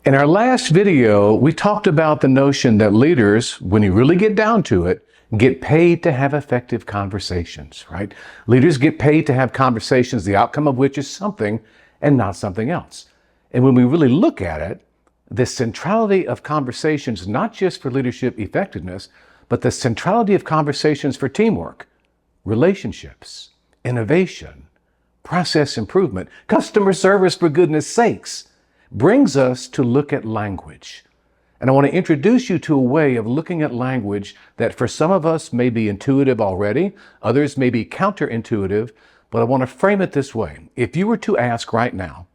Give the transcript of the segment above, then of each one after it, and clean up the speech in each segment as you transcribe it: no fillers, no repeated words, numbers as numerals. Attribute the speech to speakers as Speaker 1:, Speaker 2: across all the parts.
Speaker 1: In our last video, we talked about the notion that leaders, when you really get down to it, get paid to have effective conversations, right? Leaders get paid to have conversations, the outcome of which is something and not something else. And when we really look at it, the centrality of conversations, not just for leadership effectiveness, but the centrality of conversations for teamwork, relationships, innovation, process improvement, customer service, for goodness sakes, brings us to look at language. And I want to introduce you to a way of looking at language that for some of us may be intuitive already, others may be counterintuitive, but I want to frame it this way. If you were to ask right now,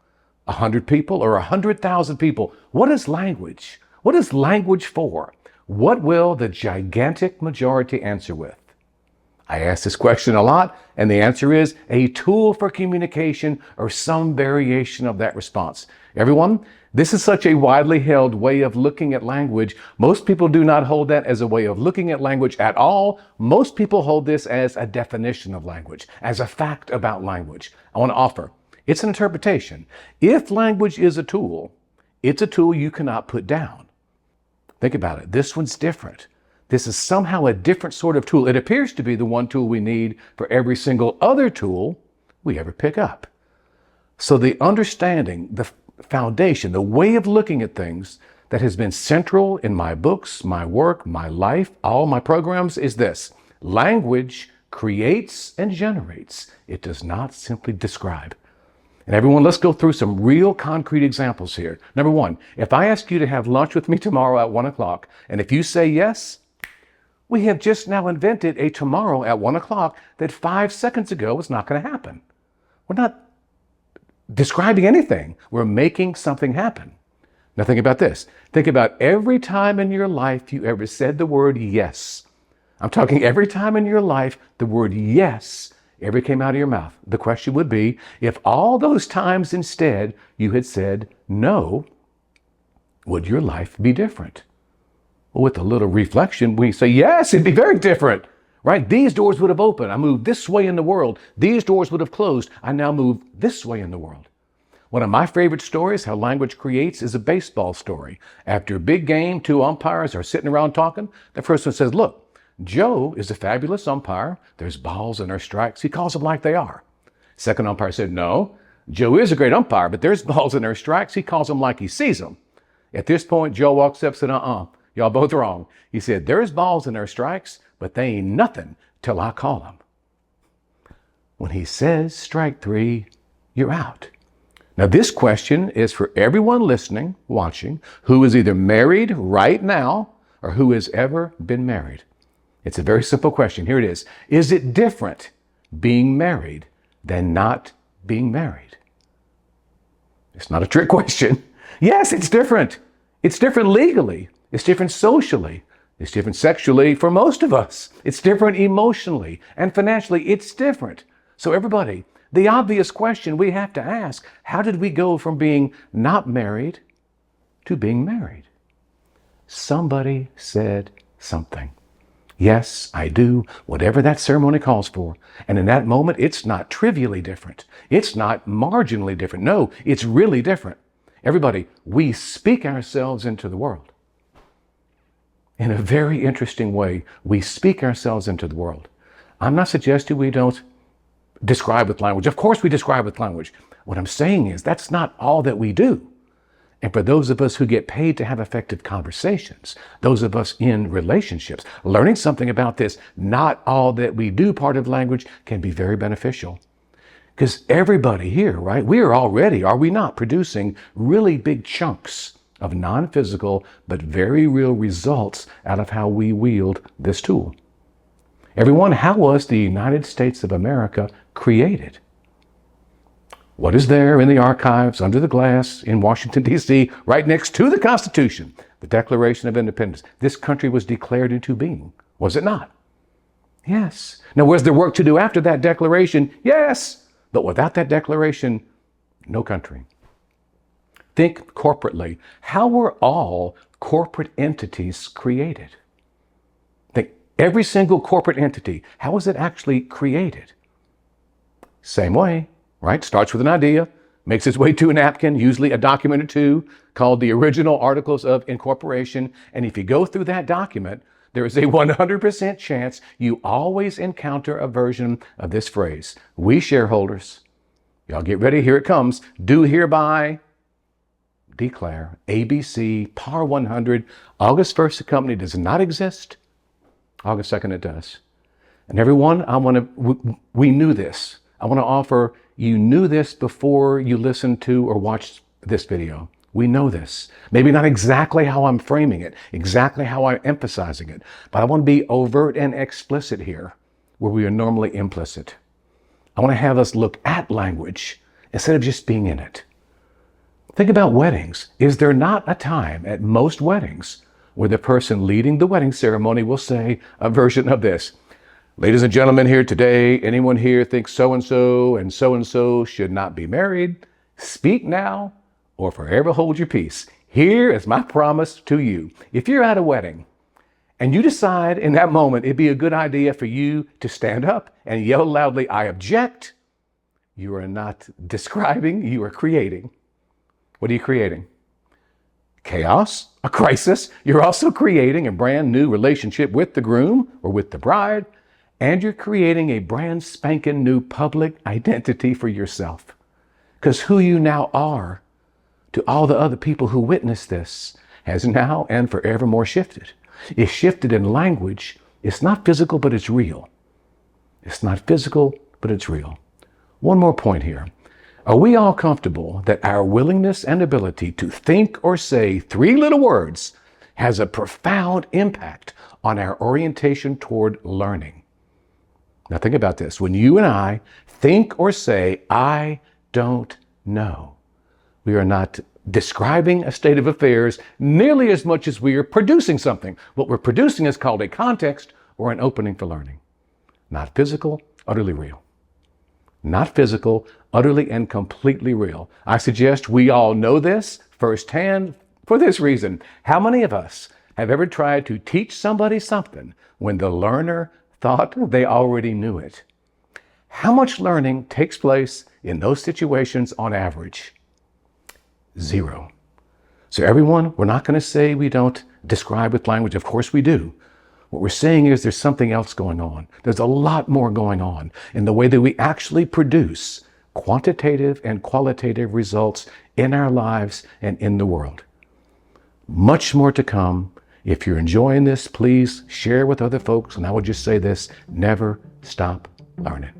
Speaker 1: 100 people or 100,000 people, what is language? What is language for? What will the gigantic majority answer with? I ask this question a lot, and the answer is a tool for communication or some variation of that response. Everyone, this is such a widely held way of looking at language. Most people do not hold that as a way of looking at language at all. Most people hold this as a definition of language, as a fact about language. I want to offer, it's an interpretation. If language is a tool, it's a tool you cannot put down. Think about it. This one's different. This is somehow a different sort of tool. It appears to be the one tool we need for every single other tool we ever pick up. So the understanding, the foundation, the way of looking at things that has been central in my books, my work, my life, all my programs is this: language creates and generates. It does not simply describe. And everyone, let's go through some real concrete examples here. Number one, if I ask you to have lunch with me tomorrow at 1 o'clock, and if you say yes, we have just now invented a tomorrow at 1 o'clock that 5 seconds ago was not going to happen. We're not describing anything. We're making something happen. Now think about this. Think about every time in your life you ever said the word yes. I'm talking every time in your life the word yes ever came out of your mouth. The question would be, if all those times instead you had said no, would your life be different? Well, with a little reflection, we say, yes, it'd be very different, right? These doors would have opened. I moved this way in the world. These doors would have closed. I now move this way in the world. One of my favorite stories, how language creates, is a baseball story. After a big game, two umpires are sitting around talking. The first one says, look, Joe is a fabulous umpire. There's balls and there's strikes. He calls them like they are. Second umpire said, no, Joe is a great umpire, but there's balls and there's strikes. He calls them like he sees them. At this point, Joe walks up and said, y'all both wrong. He said, there's balls and there's strikes, but they ain't nothing till I call them. When he says strike three, you're out. Now this question is for everyone listening, watching, who is either married right now or who has ever been married. It's a very simple question. Here it is. Is it different being married than not being married? It's not a trick question. Yes, it's different. It's different legally. It's different socially. It's different sexually for most of us. It's different emotionally and financially. It's different. So everybody, the obvious question we have to ask, how did we go from being not married to being married? Somebody said something. Yes, I do, whatever that ceremony calls for. And in that moment, it's not trivially different. It's not marginally different. No, it's really different. Everybody, we speak ourselves into the world. In a very interesting way, we speak ourselves into the world. I'm not suggesting we don't describe with language. Of course we describe with language. What I'm saying is that's not all that we do. And for those of us who get paid to have effective conversations, those of us in relationships, learning something about this, not all that we do part of language, can be very beneficial. Because everybody here, right, we are already, are we not, producing really big chunks of non-physical but very real results out of how we wield this tool. Everyone, how was the United States of America created? What is there in the archives, under the glass, in Washington, D.C., right next to the Constitution, the Declaration of Independence? This country was declared into being, was it not? Yes. Now, was there work to do after that declaration? Yes. But without that declaration, no country. Think corporately. How were all corporate entities created? Think every single corporate entity, how was it actually created? Same way, right? Starts with an idea, makes its way to a napkin, usually a document or two, called the Original Articles of Incorporation. And if you go through that document, there is a 100% chance you always encounter a version of this phrase. We shareholders, y'all get ready, here it comes, do hereby declare ABC Par 100. August 1st, the company does not exist. August 2nd, it does. And everyone, we knew this. I want to offer, you knew this before you listened to or watched this video. We know this. Maybe not exactly how I'm framing it, exactly how I'm emphasizing it, but I want to be overt and explicit here where we are normally implicit. I want to have us look at language instead of just being in it. Think about weddings. Is there not a time at most weddings where the person leading the wedding ceremony will say a version of this? Ladies and gentlemen here today, anyone here thinks so-and-so should not be married? Speak now or forever hold your peace. Here is my promise to you. If you're at a wedding and you decide in that moment it'd be a good idea for you to stand up and yell loudly, I object, you are not describing, you are creating. What are you creating? Chaos, a crisis. You're also creating a brand new relationship with the groom or with the bride, and you're creating a brand spanking new public identity for yourself. Because who you now are to all the other people who witness this has now and forevermore shifted. It's shifted in language. It's not physical, but it's real. It's not physical, but it's real. One more point here. Are we all comfortable that our willingness and ability to think or say 3 little words has a profound impact on our orientation toward learning? Now think about this. When you and I think or say, I don't know, we are not describing a state of affairs nearly as much as we are producing something. What we're producing is called a context or an opening for learning. Not physical, utterly real. Not physical, utterly and completely real. I suggest we all know this firsthand for this reason. How many of us have ever tried to teach somebody something when the learner thought they already knew it? How much learning takes place in those situations on average? 0. So everyone, we're not going to say we don't describe with language. Of course we do. What we're saying is there's something else going on. There's a lot more going on in the way that we actually produce quantitative and qualitative results in our lives and in the world. Much more to come. If you're enjoying this, please share with other folks. And I would just say this, never stop learning.